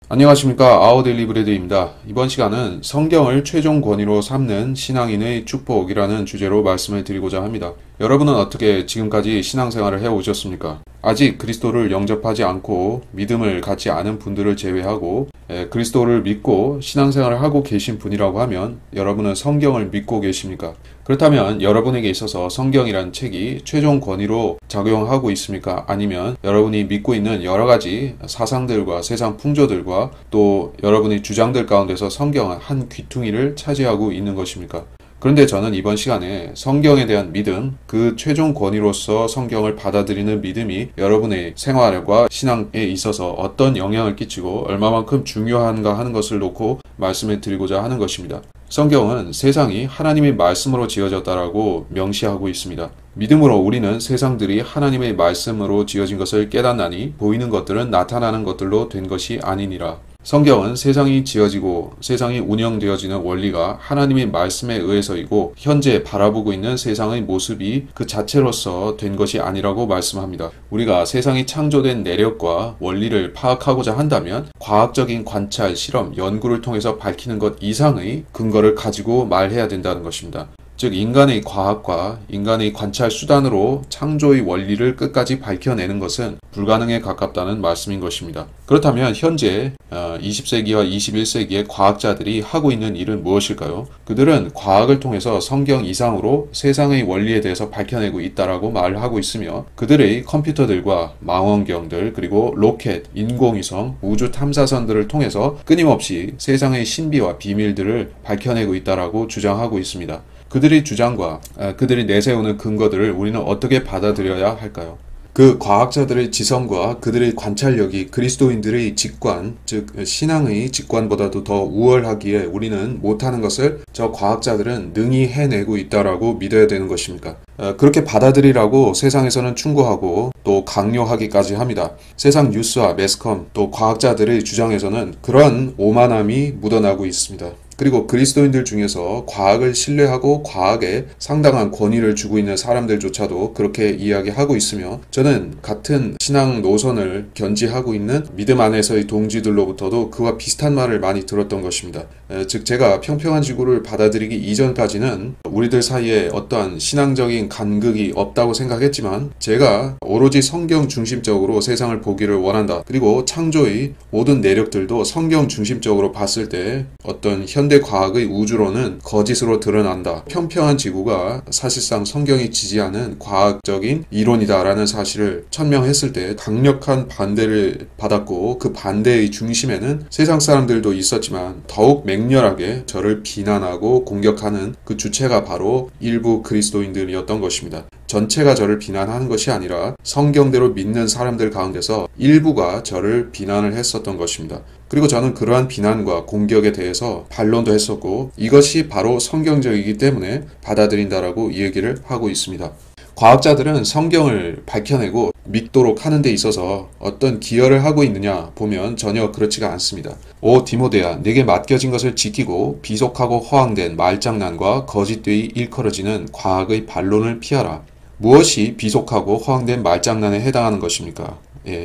안녕하십니까. 아우데일리 브레드입니다. 이번 시간은 성경을 최종 권위로 삼는 신앙인의 축복이라는 주제로 말씀을 드리고자 합니다. 여러분은 어떻게 지금까지 신앙생활을 해오셨습니까? 아직 그리스도를 영접하지 않고 믿음을 갖지 않은 분들을 제외하고 그리스도를 믿고 신앙생활을 하고 계신 분이라고 하면 여러분은 성경을 믿고 계십니까? 그렇다면 여러분에게 있어서 성경이란 책이 최종 권위로 작용하고 있습니까? 아니면 여러분이 믿고 있는 여러 가지 사상들과 세상 풍조들과 또 여러분의 주장들 가운데서 성경은 한 귀퉁이를 차지하고 있는 것입니까? 그런데 저는 이번 시간에 성경에 대한 믿음, 그 최종 권위로서 성경을 받아들이는 믿음이 여러분의 생활과 신앙에 있어서 어떤 영향을 끼치고 얼마만큼 중요한가 하는 것을 놓고 말씀을 드리고자 하는 것입니다. 성경은 세상이 하나님의 말씀으로 지어졌다라고 명시하고 있습니다. 믿음으로 우리는 세상들이 하나님의 말씀으로 지어진 것을 깨닫나니 보이는 것들은 나타나는 것들로 된 것이 아니니라. 성경은 세상이 지어지고 세상이 운영되어지는 원리가 하나님의 말씀에 의해서이고 현재 바라보고 있는 세상의 모습이 그 자체로서 된 것이 아니라고 말씀합니다. 우리가 세상이 창조된 내력과 원리를 파악하고자 한다면 과학적인 관찰, 실험, 연구를 통해서 밝히는 것 이상의 근거를 가지고 말해야 된다는 것입니다. 즉 인간의 과학과 인간의 관찰 수단으로 창조의 원리를 끝까지 밝혀내는 것은 불가능에 가깝다는 말씀인 것입니다. 그렇다면 현재 20세기와 21세기의 과학자들이 하고 있는 일은 무엇일까요? 그들은 과학을 통해서 성경 이상으로 세상의 원리에 대해서 밝혀내고 있다라고 말을 하고 있으며 그들의 컴퓨터들과 망원경들 그리고 로켓, 인공위성, 우주 탐사선들을 통해서 끊임없이 세상의 신비와 비밀들을 밝혀내고 있다라고 주장하고 있습니다. 그들의 주장과 그들이 내세우는 근거들을 우리는 어떻게 받아들여야 할까요? 그 과학자들의 지성과 그들의 관찰력이 그리스도인들의 직관, 즉 신앙의 직관보다도 더 우월하기에 우리는 못하는 것을 저 과학자들은 능히 해내고 있다라고 믿어야 되는 것입니까? 그렇게 받아들이라고 세상에서는 충고하고 또 강요하기까지 합니다. 세상 뉴스와 매스컴 또 과학자들의 주장에서는 그런 오만함이 묻어나고 있습니다. 그리고 그리스도인들 중에서 과학을 신뢰하고 과학에 상당한 권위를 주고 있는 사람들조차도 그렇게 이야기하고 있으며 저는 같은 신앙 노선을 견지하고 있는 믿음 안에서의 동지들로부터도 그와 비슷한 말을 많이 들었던 것입니다. 즉 제가 평평한 지구를 받아들이기 이전까지는 우리들 사이에 어떠한 신앙적인 간극이 없다고 생각했지만 제가 오로지 성경 중심적으로 세상을 보기를 원한다. 그리고 창조의 모든 내력들도 성경 중심적으로 봤을 때 어떤 현대 과학의 우주론은 거짓으로 드러난다. 평평한 지구가 사실상 성경이 지지하는 과학적인 이론이다라는 사실을 천명했을 때 강력한 반대를 받았고 그 반대의 중심에는 세상 사람들도 있었지만 더욱 맹렬하게 저를 비난하고 공격하는 그 주체가 바로 일부 그리스도인들이었던 것입니다. 전체가 저를 비난하는 것이 아니라 성경대로 믿는 사람들 가운데서 일부가 저를 비난을 했었던 것입니다. 그리고 저는 그러한 비난과 공격에 대해서 반론도 했었고 이것이 바로 성경적이기 때문에 받아들인다라고 얘기를 하고 있습니다. 과학자들은 성경을 밝혀내고 믿도록 하는 데 있어서 어떤 기여를 하고 있느냐 보면 전혀 그렇지가 않습니다. 오 디모데야, 내게 맡겨진 것을 지키고 비속하고 허황된 말장난과 거짓되이 일컬어지는 과학의 반론을 피하라. 무엇이 비속하고 허황된 말장난에 해당하는 것입니까?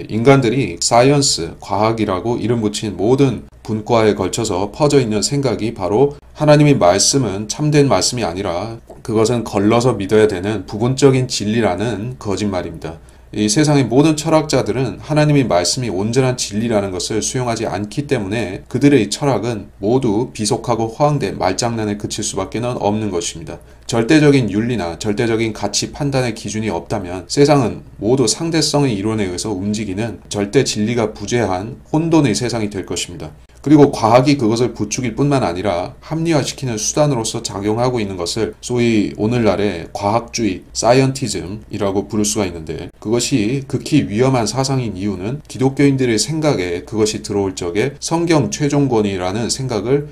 인간들이 사이언스, 과학이라고 이름 붙인 모든 분과에 걸쳐서 퍼져 있는 생각이 바로 하나님의 말씀은 참된 말씀이 아니라 그것은 걸러서 믿어야 되는 부분적인 진리라는 거짓말입니다. 이 세상의 모든 철학자들은 하나님의 말씀이 온전한 진리라는 것을 수용하지 않기 때문에 그들의 철학은 모두 비속하고 허황된 말장난에 그칠 수밖에 없는 것입니다. 절대적인 윤리나 절대적인 가치 판단의 기준이 없다면 세상은 모두 상대성의 이론에 의해서 움직이는 절대 진리가 부재한 혼돈의 세상이 될 것입니다. 그리고 과학이 그것을 부추길 뿐만 아니라 합리화시키는 수단으로서 작용하고 있는 것을 소위 오늘날의 과학주의, 사이언티즘이라고 부를 수가 있는데 그것이 극히 위험한 사상인 이유는 기독교인들의 생각에 그것이 들어올 적에 성경 최종권이라는 생각을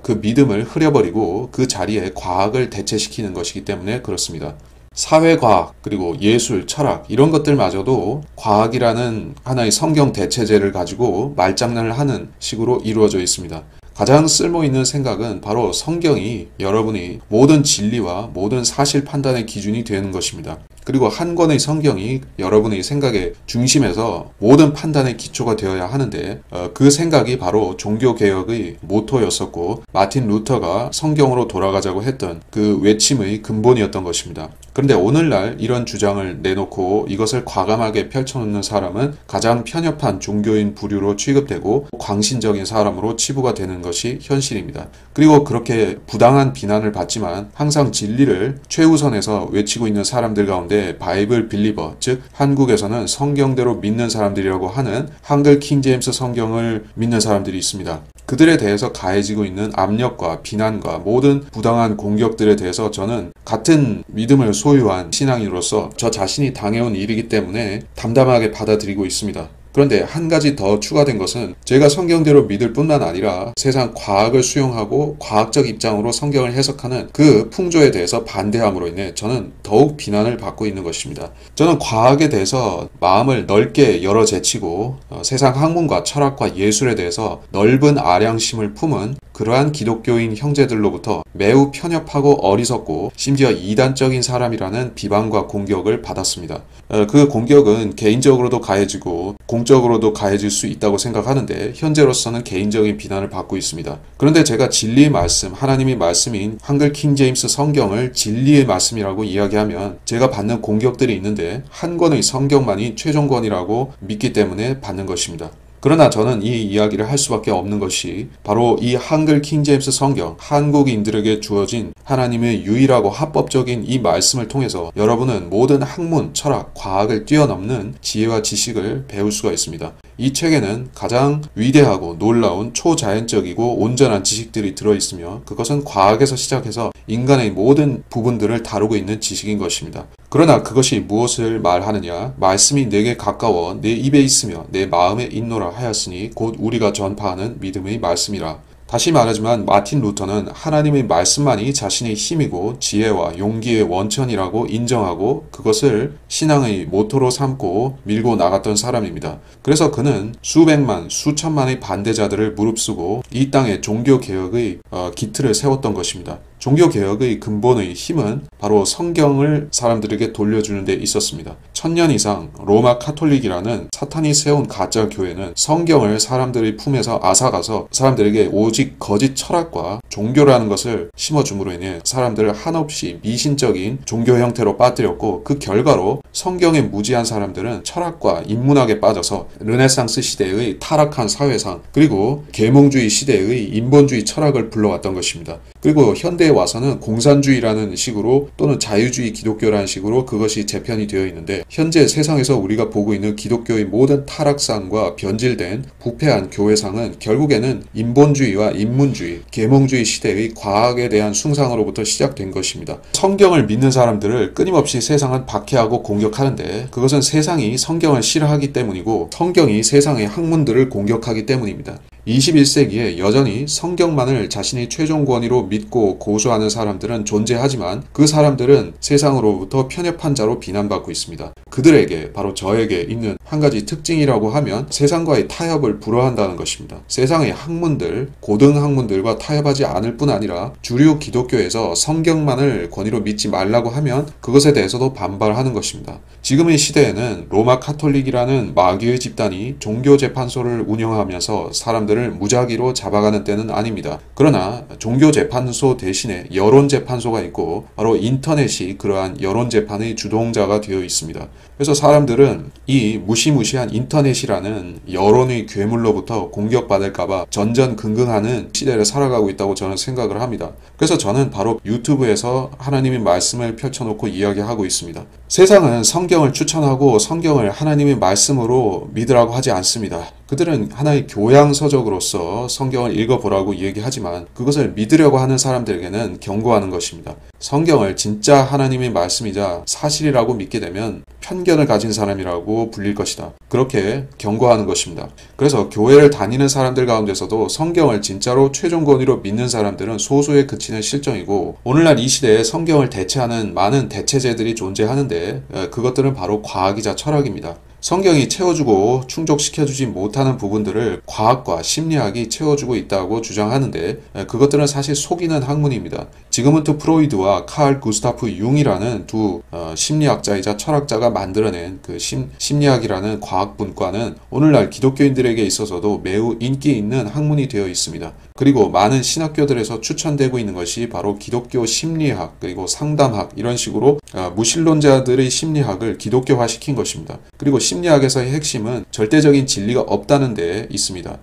그 믿음을 흐려버리고 그 자리에 과학을 대체시키는 것이기 때문에 그렇습니다. 사회과학, 그리고 예술, 철학 이런 것들마저도 과학이라는 하나의 성경 대체제를 가지고 말장난을 하는 식으로 이루어져 있습니다. 가장 쓸모있는 생각은 바로 성경이 여러분이 모든 진리와 모든 사실 판단의 기준이 되는 것입니다. 그리고 한 권의 성경이 여러분의 생각의 중심에서 모든 판단의 기초가 되어야 하는데 그 생각이 바로 종교개혁의 모토였었고 마틴 루터가 성경으로 돌아가자고 했던 그 외침의 근본이었던 것입니다. 그런데 오늘날 이런 주장을 내놓고 이것을 과감하게 펼쳐놓는 사람은 가장 편협한 종교인 부류로 취급되고 광신적인 사람으로 치부가 되는 것이 현실입니다. 그리고 그렇게 부당한 비난을 받지만 항상 진리를 최우선에서 외치고 있는 사람들 가운데 바이블 빌리버, 즉 한국에서는 성경대로 믿는 사람들이라고 하는 한글 킹제임스 성경을 믿는 사람들이 있습니다. 그들에 대해서 가해지고 있는 압력과 비난과 모든 부당한 공격들에 대해서 저는 같은 믿음을 소유한 신앙인으로서 저 자신이 당해온 일이기 때문에 담담하게 받아들이고 있습니다. 그런데 한 가지 더 추가된 것은 제가 성경대로 믿을 뿐만 아니라 세상 과학을 수용하고 과학적 입장으로 성경을 해석하는 그 풍조에 대해서 반대함으로 인해 저는 더욱 비난을 받고 있는 것입니다. 저는 과학에 대해서 마음을 넓게 열어 제치고 세상 학문과 철학과 예술에 대해서 넓은 아량심을 품은 그러한 기독교인 형제들로부터 매우 편협하고 어리석고 심지어 이단적인 사람이라는 비방과 공격을 받았습니다. 그 공격은 개인적으로도 가해지고 공적으로도 가해질 수 있다고 생각하는데 현재로서는 개인적인 비난을 받고 있습니다. 그런데 제가 진리의 말씀, 하나님의 말씀인 한글 킹제임스 성경을 진리의 말씀이라고 이야기하면 제가 받는 공격들이 있는데 한 권의 성경만이 최종권이라고 믿기 때문에 받는 것입니다. 그러나 저는 이 이야기를 할 수밖에 없는 것이 바로 이 한글 킹제임스 성경, 한국인들에게 주어진 하나님의 유일하고 합법적인 이 말씀을 통해서 여러분은 모든 학문, 철학, 과학을 뛰어넘는 지혜와 지식을 배울 수가 있습니다. 이 책에는 가장 위대하고 놀라운 초자연적이고 온전한 지식들이 들어있으며 그것은 과학에서 시작해서 인간의 모든 부분들을 다루고 있는 지식인 것입니다. 그러나 그것이 무엇을 말하느냐? 말씀이 내게 가까워 내 입에 있으며 내 마음에 있노라 하였으니 곧 우리가 전파하는 믿음의 말씀이라. 다시 말하지만 마틴 루터는 하나님의 말씀만이 자신의 힘이고 지혜와 용기의 원천이라고 인정하고 그것을 신앙의 모토로 삼고 밀고 나갔던 사람입니다. 그래서 그는 수백만, 수천만의 반대자들을 무릅쓰고 이 땅에 종교개혁의 기틀을 세웠던 것입니다. 종교개혁의 근본의 힘은 바로 성경을 사람들에게 돌려주는 데 있었습니다. 1000년 이상 로마 카톨릭이라는 사탄이 세운 가짜 교회는 성경을 사람들의 품에서 앗아가서 사람들에게 오직 거짓 철학과 종교라는 것을 심어줌으로 인해 사람들을 한없이 미신적인 종교 형태로 빠뜨렸고 그 결과로 성경에 무지한 사람들은 철학과 인문학에 빠져서 르네상스 시대의 타락한 사회상 그리고 계몽주의 시대의 인본주의 철학을 불러왔던 것입니다. 그리고 현대에 와서는 공산주의라는 식으로 또는 자유주의 기독교라는 식으로 그것이 재편이 되어 있는데 현재 세상에서 우리가 보고 있는 기독교의 모든 타락상과 변질된 부패한 교회상은 결국에는 인본주의와 인문주의, 계몽주의 시대의 과학에 대한 숭상으로부터 시작된 것입니다. 성경을 믿는 사람들을 끊임없이 세상은 박해하고 공격하는데 그것은 세상이 성경을 싫어하기 때문이고 성경이 세상의 학문들을 공격하기 때문입니다. 21세기에 여전히 성경만을 자신의 최종 권위로 믿고 고수하는 사람들은 존재하지만 그 사람들은 세상으로부터 편협한 자로 비난받고 있습니다. 그들에게 바로 저에게 있는 한 가지 특징이라고 하면 세상과의 타협을 불허한다는 것입니다. 세상의 학문들, 고등학문들과 타협하지 않을 뿐 아니라 주류 기독교에서 성경만을 권위로 믿지 말라고 하면 그것에 대해서도 반발하는 것입니다. 지금의 시대에는 로마 카톨릭이라는 마귀의 집단이 종교재판소를 운영하면서 사람들을 무작위로 잡아가는 때는 아닙니다. 그러나 종교재판소 대신에 여론재판소가 있고 바로 인터넷이 그러한 여론재판의 주동자가 되어 있습니다. 그래서 사람들은 이 무시무시한 인터넷이라는 여론의 괴물로부터 공격받을까봐 전전긍긍하는 시대를 살아가고 있다고 저는 생각을 합니다. 그래서 저는 바로 유튜브에서 하나님의 말씀을 펼쳐놓고 이야기하고 있습니다. 세상은 성경을 추천하고 성경을 하나님의 말씀으로 믿으라고 하지 않습니다. 그들은 하나의 교양서적으로서 성경을 읽어보라고 얘기하지만 그것을 믿으려고 하는 사람들에게는 경고하는 것입니다. 성경을 진짜 하나님의 말씀이자 사실이라고 믿게 되면 편견을 가진 사람이라고 불릴 것이다. 그렇게 경고하는 것입니다. 그래서 교회를 다니는 사람들 가운데서도 성경을 진짜로 최종 권위로 믿는 사람들은 소수에 그치는 실정이고 오늘날 이 시대에 성경을 대체하는 많은 대체제들이 존재하는데 그것들은 바로 과학이자 철학입니다. 성경이 채워주고 충족시켜주지 못하는 부분들을 과학과 심리학이 채워주고 있다고 주장하는데 그것들은 사실 속이는 학문입니다. 지그문트 프로이드와 칼 구스타프 융이라는 두 심리학자이자 철학자가 만들어낸 그 심리학이라는 과학 분과는 오늘날 기독교인들에게 있어서도 매우 인기 있는 학문이 되어 있습니다. 그리고 많은 신학교들에서 추천되고 있는 것이 바로 기독교 심리학 그리고 상담학 이런 식으로 무신론자들의 심리학을 기독교화시킨 것입니다. 그리고 심리학에서의 핵심은 절대적인 진리가 없다는 데 있습니다.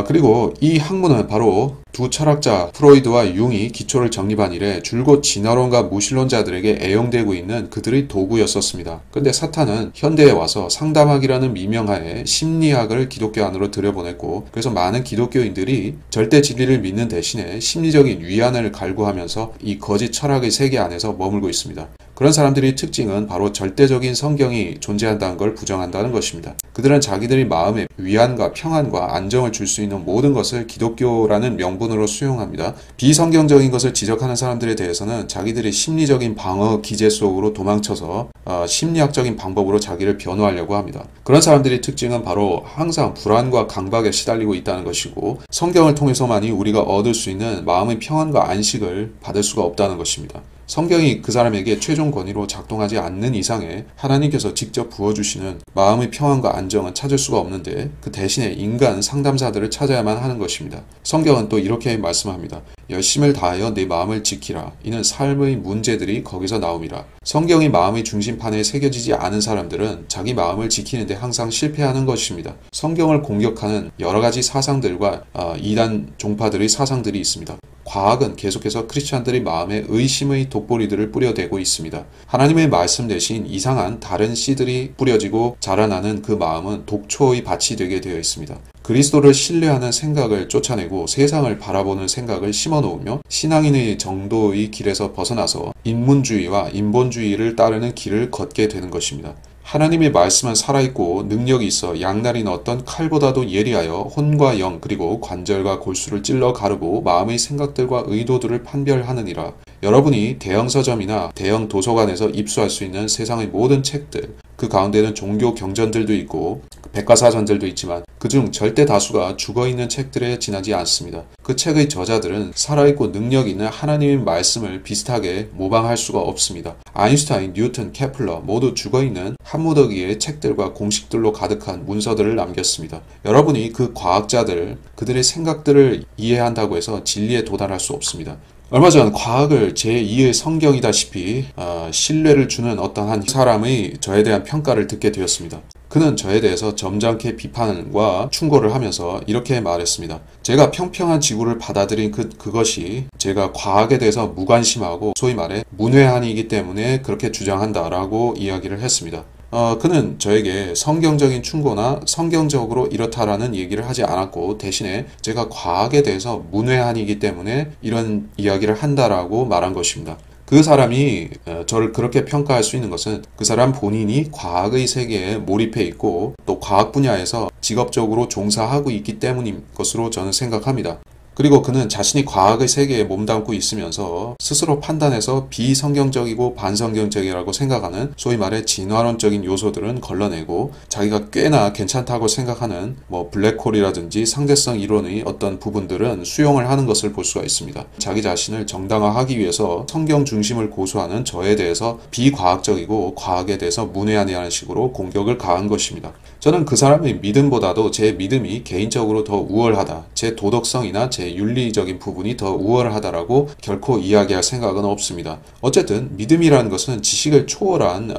그리고 이 학문은 바로 두 철학자 프로이드와 융이 기초를 정립한 이래 줄곧 진화론과 무신론자들에게 애용되고 있는 그들의 도구였었습니다. 그런데 사탄은 현대에 와서 상담학이라는 미명하에 심리학을 기독교 안으로 들여보냈고 그래서 많은 기독교인들이 절대 진리를 믿는 대신에 심리적인 위안을 갈구하면서 이 거짓 철학의 세계 안에서 머물고 있습니다. 그런 사람들의 특징은 바로 절대적인 성경이 존재한다는 걸 부정한다는 것입니다. 그들은 자기들의 마음에 위안과 평안과 안정을 줄 수 있는 모든 것을 기독교라는 명분으로 수용합니다. 비성경적인 것을 지적하는 사람들에 대해서는 자기들의 심리적인 방어 기제 속으로 도망쳐서 심리학적인 방법으로 자기를 변호하려고 합니다. 그런 사람들의 특징은 바로 항상 불안과 강박에 시달리고 있다는 것이고 성경을 통해서만이 우리가 얻을 수 있는 마음의 평안과 안식을 받을 수가 없다는 것입니다. 성경이 그 사람에게 최종 권위로 작동하지 않는 이상에 하나님께서 직접 부어주시는 마음의 평안과 안정은 찾을 수가 없는데 그 대신에 인간 상담사들을 찾아야만 하는 것입니다. 성경은 또 이렇게 말씀합니다. 열심을 다하여 내 마음을 지키라. 이는 삶의 문제들이 거기서 나옵니다. 성경이 마음의 중심판에 새겨지지 않은 사람들은 자기 마음을 지키는데 항상 실패하는 것입니다. 성경을 공격하는 여러 가지 사상들과 이단 종파들의 사상들이 있습니다. 과학은 계속해서 크리스찬들의 마음에 의심의 독보리들을 뿌려대고 있습니다. 하나님의 말씀 대신 이상한 다른 씨들이 뿌려지고 자라나는 그 마음은 독초의 밭이 되게 되어 있습니다. 그리스도를 신뢰하는 생각을 쫓아내고 세상을 바라보는 생각을 심어놓으며 신앙인의 정도의 길에서 벗어나서 인문주의와 인본주의를 따르는 길을 걷게 되는 것입니다. 하나님의 말씀은 살아있고 능력이 있어 양날인 어떤 칼보다도 예리하여 혼과 영 그리고 관절과 골수를 찔러 가르고 마음의 생각들과 의도들을 판별하느니라. 여러분이 대형 서점이나 대형 도서관에서 입수할 수 있는 세상의 모든 책들, 그 가운데는 종교 경전들도 있고 백과사전들도 있지만 그중 절대 다수가 죽어있는 책들에 지나지 않습니다. 그 책의 저자들은 살아있고 능력 있는 하나님의 말씀을 비슷하게 모방할 수가 없습니다. 아인슈타인, 뉴턴, 케플러 모두 죽어있는 한 무더기의 책들과 공식들로 가득한 문서들을 남겼습니다. 여러분이 그 과학자들, 그들의 생각들을 이해한다고 해서 진리에 도달할 수 없습니다. 얼마 전 과학을 제2의 성경이다시피 신뢰를 주는 어떤 한 사람의 저에 대한 평가를 듣게 되었습니다. 그는 저에 대해서 점잖게 비판과 충고를 하면서 이렇게 말했습니다. 제가 평평한 지구를 받아들인 그것이 제가 과학에 대해서 무관심하고 소위 말해 문외한이기 때문에 그렇게 주장한다라고 이야기를 했습니다. 그는 저에게 성경적인 충고나 성경적으로 이렇다라는 얘기를 하지 않았고 대신에 제가 과학에 대해서 문외한이기 때문에 이런 이야기를 한다라고 말한 것입니다. 그 사람이 저를 그렇게 평가할 수 있는 것은 그 사람 본인이 과학의 세계에 몰입해 있고 또 과학 분야에서 직업적으로 종사하고 있기 때문인 것으로 저는 생각합니다. 그리고 그는 자신이 과학의 세계에 몸담고 있으면서 스스로 판단해서 비성경적이고 반성경적이라고 생각하는 소위 말해 진화론적인 요소들은 걸러내고 자기가 꽤나 괜찮다고 생각하는 블랙홀이라든지 상대성 이론의 어떤 부분들은 수용을 하는 것을 볼 수가 있습니다. 자기 자신을 정당화하기 위해서 성경 중심을 고수하는 저에 대해서 비과학적이고 과학에 대해서 문외한이라는 식으로 공격을 가한 것입니다. 저는 그 사람의 믿음보다도 제 믿음이 개인적으로 더 우월하다, 제 도덕성이나 제 윤리적인 부분이 더 우월하다라고 결코 이야기할 생각은 없습니다. 어쨌든 믿음이라는 것은 지식을 초월한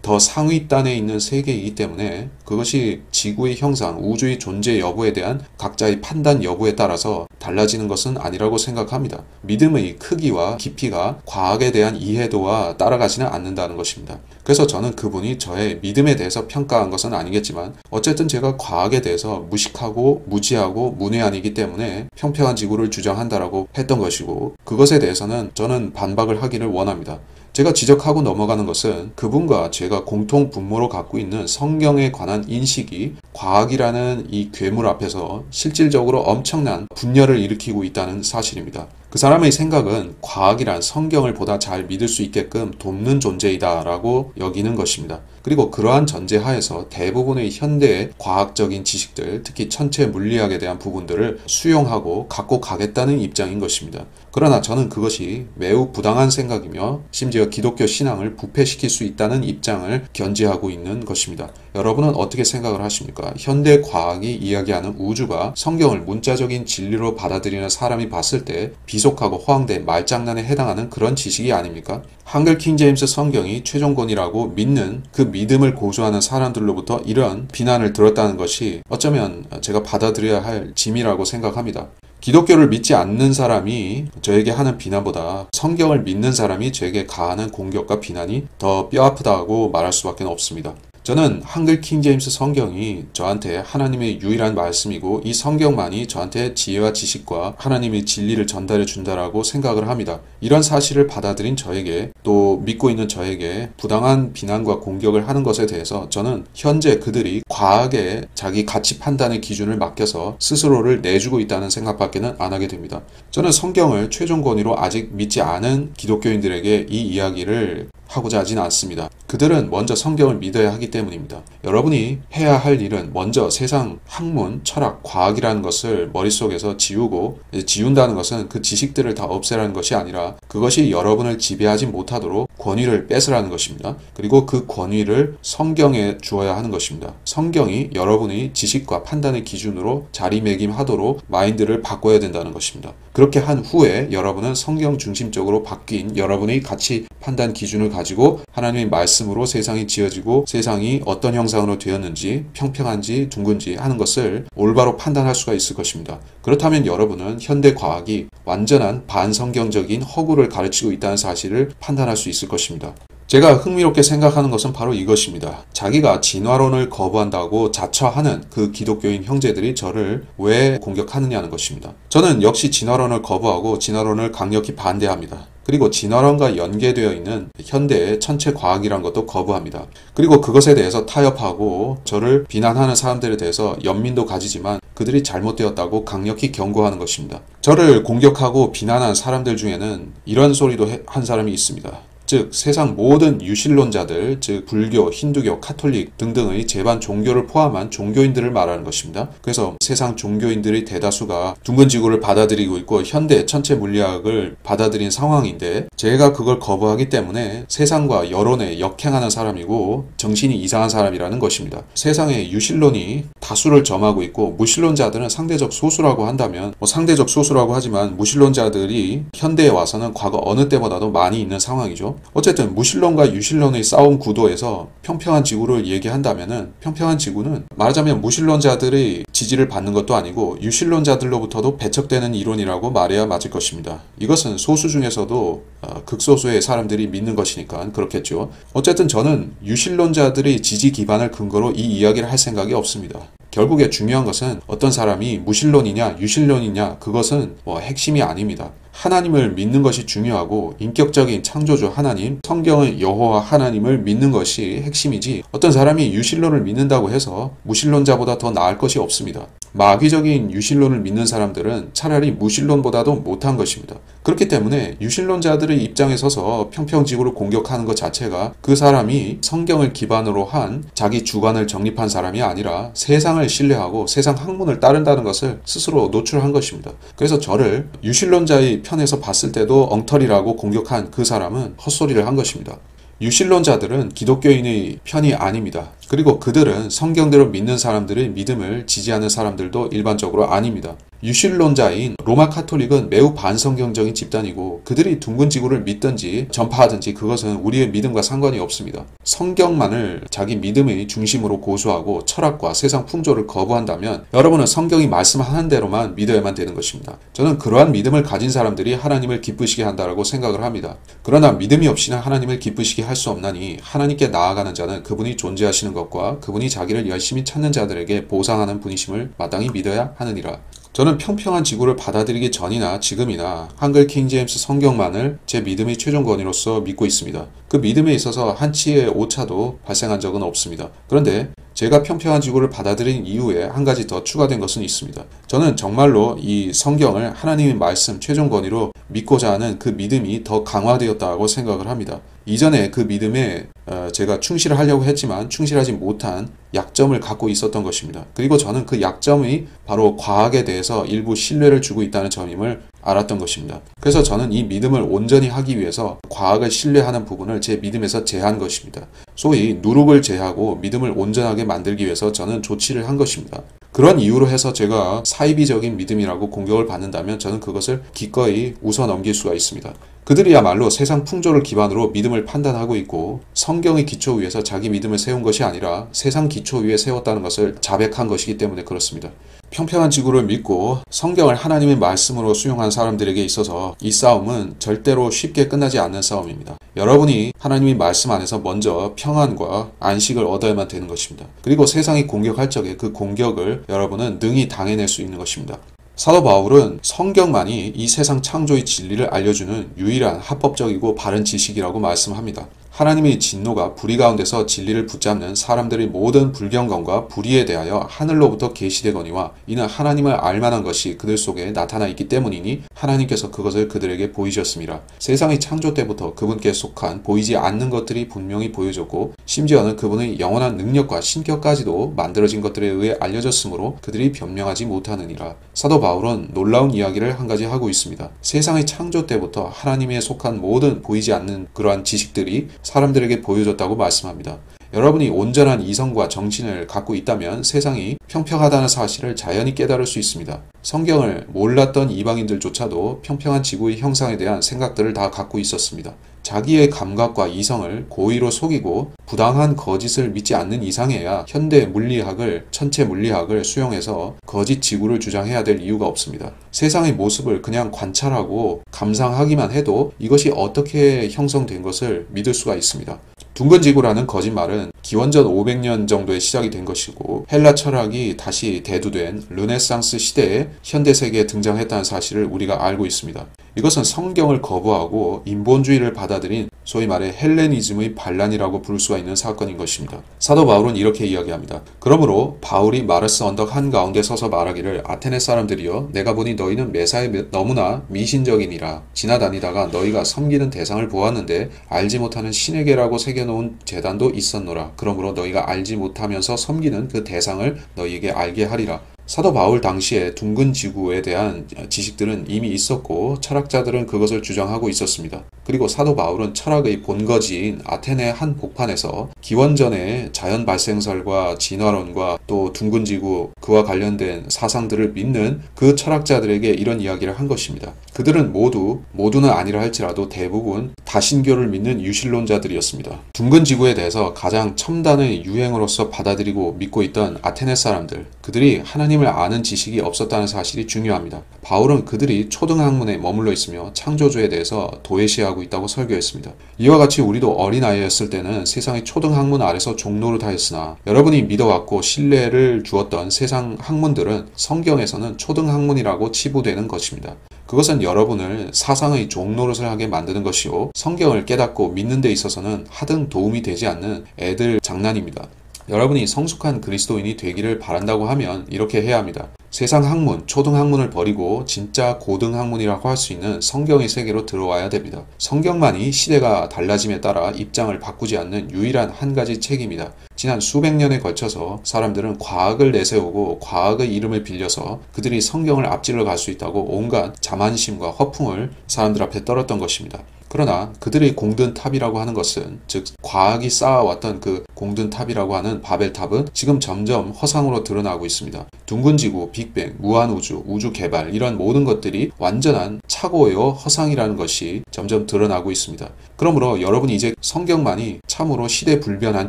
더 상위단에 있는 세계이기 때문에 그것이 지구의 형상, 우주의 존재 여부에 대한 각자의 판단 여부에 따라서 달라지는 것은 아니라고 생각합니다. 믿음의 크기와 깊이가 과학에 대한 이해도와 따라가지는 않는다는 것입니다. 그래서 저는 그분이 저의 믿음에 대해서 평가한 것은 아니겠지만 어쨌든 제가 과학에 대해서 무식하고 무지하고 문외한이기 때문에 평평한 지구를 주장한다라고 했던 것이고 그것에 대해서는 저는 반박을 하기를 원합니다. 제가 지적하고 넘어가는 것은 그분과 제가 공통 분모로 갖고 있는 성경에 관한 인식이 과학이라는 이 괴물 앞에서 실질적으로 엄청난 분열을 일으키고 있다는 사실입니다. 그 사람의 생각은 과학이란 성경을 보다 잘 믿을 수 있게끔 돕는 존재이다 라고 여기는 것입니다. 그리고 그러한 전제하에서 대부분의 현대의 과학적인 지식들, 특히 천체 물리학에 대한 부분들을 수용하고 갖고 가겠다는 입장인 것입니다. 그러나 저는 그것이 매우 부당한 생각이며 심지어 기독교 신앙을 부패시킬 수 있다는 입장을 견지하고 있는 것입니다. 여러분은 어떻게 생각을 하십니까? 현대 과학이 이야기하는 우주가 성경을 문자적인 진리로 받아들이는 사람이 봤을 때 비속하고 허황된 말장난에 해당하는 그런 지식이 아닙니까? 한글 킹제임스 성경이 최종권이라고 믿는 그 믿음을 고수하는 사람들로부터 이런 비난을 들었다는 것이 어쩌면 제가 받아들여야 할 짐이라고 생각합니다. 기독교를 믿지 않는 사람이 저에게 하는 비난보다 성경을 믿는 사람이 저에게 가하는 공격과 비난이 더 뼈아프다고 말할 수밖에 없습니다. 저는 한글 킹제임스 성경이 저한테 하나님의 유일한 말씀이고 이 성경만이 저한테 지혜와 지식과 하나님의 진리를 전달해 준다라고 생각을 합니다. 이런 사실을 받아들인 저에게 또 믿고 있는 저에게 부당한 비난과 공격을 하는 것에 대해서 저는 현재 그들이 과학에 자기 가치 판단의 기준을 맡겨서 스스로를 내주고 있다는 생각밖에는 안 하게 됩니다. 저는 성경을 최종 권위로 아직 믿지 않은 기독교인들에게 이 이야기를 하고자 하진 않습니다. 그들은 먼저 성경을 믿어야 하기 때문입니다. 여러분이 해야 할 일은 먼저 세상 학문, 철학, 과학이라는 것을 머릿속에서 지우고, 지운다는 것은 그 지식들을 다 없애라는 것이 아니라 그것이 여러분을 지배하지 못하도록 권위를 뺏으라는 것입니다. 그리고 그 권위를 성경에 주어야 하는 것입니다. 성경이 여러분의 지식과 판단의 기준으로 자리매김하도록 마인드를 바꿔야 된다는 것입니다. 그렇게 한 후에 여러분은 성경 중심적으로 바뀐 여러분의 가치 판단 기준을 가지고 하나님의 말씀으로 세상이 지어지고 세상이 어떤 형상으로 되었는지 평평한지 둥근지 하는 것을 올바로 판단할 수가 있을 것입니다. 그렇다면 여러분은 현대 과학이 완전한 반성경적인 허구를 가르치고 있다는 사실을 판단할 수 있을 것입니다. 제가 흥미롭게 생각하는 것은 바로 이것입니다. 자기가 진화론을 거부한다고 자처하는 그 기독교인 형제들이 저를 왜 공격하느냐는 것입니다. 저는 역시 진화론을 거부하고 진화론을 강력히 반대합니다. 그리고 진화론과 연계되어 있는 현대의 천체 과학이란 것도 거부합니다. 그리고 그것에 대해서 타협하고 저를 비난하는 사람들에 대해서 연민도 가지지만 그들이 잘못되었다고 강력히 경고하는 것입니다. 저를 공격하고 비난한 사람들 중에는 이런 소리도 한 사람이 있습니다. 즉 세상 모든 유신론자들, 즉 불교, 힌두교, 카톨릭 등등의 제반 종교를 포함한 종교인들을 말하는 것입니다. 그래서 세상 종교인들의 대다수가 둥근 지구를 받아들이고 있고 현대 천체 물리학을 받아들인 상황인데 제가 그걸 거부하기 때문에 세상과 여론에 역행하는 사람이고 정신이 이상한 사람이라는 것입니다. 세상에 유신론이 다수를 점하고 있고 무신론자들은 상대적 소수라고 한다면 상대적 소수라고 하지만 무신론자들이 현대에 와서는 과거 어느 때보다도 많이 있는 상황이죠. 어쨌든 무신론과 유신론의 싸움 구도에서 평평한 지구를 얘기한다면은 평평한 지구는 말하자면 무신론자들의 지지를 받는 것도 아니고 유신론자들로부터도 배척되는 이론이라고 말해야 맞을 것입니다. 이것은 소수 중에서도 극소수의 사람들이 믿는 것이니까 그렇겠죠. 어쨌든 저는 유신론자들의 지지 기반을 근거로 이 이야기를 할 생각이 없습니다. 결국에 중요한 것은 어떤 사람이 무신론이냐 유신론이냐 그것은 핵심이 아닙니다. 하나님을 믿는 것이 중요하고 인격적인 창조주 하나님, 성경의 여호와 하나님을 믿는 것이 핵심이지 어떤 사람이 유신론을 믿는다고 해서 무신론자보다 더 나을 것이 없습니다. 마귀적인 유신론을 믿는 사람들은 차라리 무신론보다도 못한 것입니다. 그렇기 때문에 유신론자들의 입장에 서서 평평지구를 공격하는 것 자체가 그 사람이 성경을 기반으로 한 자기 주관을 정립한 사람이 아니라 세상을 신뢰하고 세상 학문을 따른다는 것을 스스로 노출한 것입니다. 그래서 저를 유신론자의 편에서 봤을 때도 엉터리라고 공격한 그 사람은 헛소리를 한 것입니다. 유신론자들은 기독교인의 편이 아닙니다. 그리고 그들은 성경대로 믿는 사람들의 믿음을 지지하는 사람들도 일반적으로 아닙니다. 유신론자인 로마 카톨릭은 매우 반성경적인 집단이고 그들이 둥근 지구를 믿든지 전파하든지 그것은 우리의 믿음과 상관이 없습니다. 성경만을 자기 믿음의 중심으로 고수하고 철학과 세상 풍조를 거부한다면 여러분은 성경이 말씀하는 대로만 믿어야만 되는 것입니다. 저는 그러한 믿음을 가진 사람들이 하나님을 기쁘시게 한다고 생각을 합니다. 그러나 믿음이 없이는 하나님을 기쁘시게 할 수 없나니 하나님께 나아가는 자는 그분이 존재하시는 것과 그분이 자기를 열심히 찾는 자들에게 보상하는 분이심을 마땅히 믿어야 하느니라. 저는 평평한 지구를 받아들이기 전이나 지금이나 한글 킹제임스 성경만을 제 믿음의 최종 권위로서 믿고 있습니다. 그 믿음에 있어서 한치의 오차도 발생한 적은 없습니다. 그런데 제가 평평한 지구를 받아들인 이후에 한 가지 더 추가된 것은 있습니다. 저는 정말로 이 성경을 하나님의 말씀 최종 권위로 믿고자 하는 그 믿음이 더 강화되었다고 생각을 합니다. 이전에 그 믿음에 제가 충실을 하려고 했지만 충실하지 못한 약점을 갖고 있었던 것입니다. 그리고 저는 그 약점이 바로 과학에 대해서 일부 신뢰를 주고 있다는 점임을 알았던 것입니다. 그래서 저는 이 믿음을 온전히 하기 위해서 과학을 신뢰하는 부분을 제 믿음에서 제한 것입니다. 소위 누룩을 제하고 믿음을 온전하게 만들기 위해서 저는 조치를 한 것입니다. 그런 이유로 해서 제가 사이비적인 믿음이라고 공격을 받는다면 저는 그것을 기꺼이 웃어넘길 수가 있습니다. 그들이야말로 세상 풍조를 기반으로 믿음을 판단하고 있고 성경의 기초 위에서 자기 믿음을 세운 것이 아니라 세상 기초 위에 세웠다는 것을 자백한 것이기 때문에 그렇습니다. 평평한 지구를 믿고 성경을 하나님의 말씀으로 수용한 사람들에게 있어서 이 싸움은 절대로 쉽게 끝나지 않는 싸움입니다. 여러분이 하나님의 말씀 안에서 먼저 평안과 안식을 얻어야만 되는 것입니다. 그리고 세상이 공격할 적에 그 공격을 여러분은 능히 당해낼 수 있는 것입니다. 사도 바울은 성경만이 이 세상 창조의 진리를 알려주는 유일한 합법적이고 바른 지식이라고 말씀합니다. 하나님의 진노가 불의 가운데서 진리를 붙잡는 사람들의 모든 불경건과 불의에 대하여 하늘로부터 계시되거니와 이는 하나님을 알만한 것이 그들 속에 나타나 있기 때문이니 하나님께서 그것을 그들에게 보이셨습니다. 세상의 창조 때부터 그분께 속한 보이지 않는 것들이 분명히 보여졌고 심지어는 그분의 영원한 능력과 신격까지도 만들어진 것들에 의해 알려졌으므로 그들이 변명하지 못하느니라. 사도 바울은 놀라운 이야기를 한 가지 하고 있습니다. 세상의 창조 때부터 하나님에 속한 모든 보이지 않는 그러한 지식들이 사람들에게 보여줬다고 말씀합니다. 여러분이 온전한 이성과 정신을 갖고 있다면 세상이 평평하다는 사실을 자연히 깨달을 수 있습니다. 성경을 몰랐던 이방인들조차도 평평한 지구의 형상에 대한 생각들을 다 갖고 있었습니다. 자기의 감각과 이성을 고의로 속이고 부당한 거짓을 믿지 않는 이상해야 현대 물리학을, 천체 물리학을 수용해서 거짓 지구를 주장해야 될 이유가 없습니다. 세상의 모습을 그냥 관찰하고 감상하기만 해도 이것이 어떻게 형성된 것을 믿을 수가 있습니다. 둥근 지구라는 거짓말은 기원전 500년 정도에 시작이 된 것이고 헬라 철학이 다시 대두된 르네상스 시대에 현대 세계에 등장했다는 사실을 우리가 알고 있습니다. 이것은 성경을 거부하고 인본주의를 받아들인 소위 말해 헬레니즘의 반란이라고 부를 수가 있는 사건인 것입니다. 사도 바울은 이렇게 이야기합니다. 그러므로 바울이 마르스 언덕 한가운데 서서 말하기를 아테네 사람들이여 내가 보니 너희는 매사에 너무나 미신적이니라. 지나다니다가 너희가 섬기는 대상을 보았는데 알지 못하는 신에게라고 새겨놓은 제단도 있었노라. 그러므로 너희가 알지 못하면서 섬기는 그 대상을 너희에게 알게 하리라. 사도 바울 당시에 둥근 지구에 대한 지식들은 이미 있었고 철학자들은 그것을 주장하고 있었습니다. 그리고 사도 바울은 철학의 본거지인 아테네 한 복판에서 기원전의 자연 발생설과 진화론과 또 둥근 지구 그와 관련된 사상들을 믿는 그 철학자들에게 이런 이야기를 한 것입니다. 그들은 모두는 아니라 할지라도 대부분 다신교를 믿는 유실론자들이었습니다. 둥근 지구에 대해서 가장 첨단의 유행으로서 받아들이고 믿고 있던 아테네 사람들, 그들이 하나님을 아는 지식이 없었다는 사실이 중요합니다. 바울은 그들이 초등학문에 머물러 있으며 창조주에 대해서 도외시하고 있다고 설교했습니다. 이와 같이 우리도 어린아이였을 때는 세상의 초등학문 아래서 종노릇하였으나 여러분이 믿어왔고 신뢰를 주었던 세상 학문들은 성경에서는 초등학문이라고 치부되는 것입니다. 그것은 여러분을 사상의 종노릇을 하게 만드는 것이요 성경을 깨닫고 믿는 데 있어서는 하등 도움이 되지 않는 애들 장난입니다. 여러분이 성숙한 그리스도인이 되기를 바란다고 하면 이렇게 해야 합니다. 세상 학문, 초등학문을 버리고 진짜 고등학문이라고 할 수 있는 성경의 세계로 들어와야 됩니다. 성경만이 시대가 달라짐에 따라 입장을 바꾸지 않는 유일한 한 가지 책입니다. 지난 수백 년에 걸쳐서 사람들은 과학을 내세우고 과학의 이름을 빌려서 그들이 성경을 앞질러 갈 수 있다고 온갖 자만심과 허풍을 사람들 앞에 떨었던 것입니다. 그러나 그들의 공든 탑이라고 하는 것은 즉 과학이 쌓아왔던 그 공든 탑이라고 하는 바벨탑은 지금 점점 허상으로 드러나고 있습니다. 둥근 지구, 빅뱅, 무한우주, 우주 개발 이런 모든 것들이 완전한 착오요 허상이라는 것이 점점 드러나고 있습니다. 그러므로 여러분이 이제 성경만이 참으로 시대불변한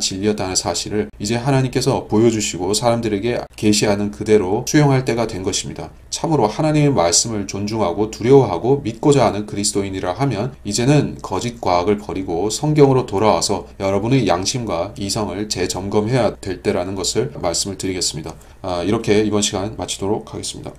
진리였다는 사실을 이제 하나님께서 보여주시고 사람들에게 계시하는 그대로 수용할 때가 된 것입니다. 참으로 하나님의 말씀을 존중하고 두려워하고 믿고자 하는 그리스도인이라 하면 이제는 거짓 과학을 버리고 성경으로 돌아와서 여러분의 양심과 이성을 재점검해야 될 때라는 것을 말씀을 드리겠습니다. 이렇게 이번 시간 마치도록 하겠습니다.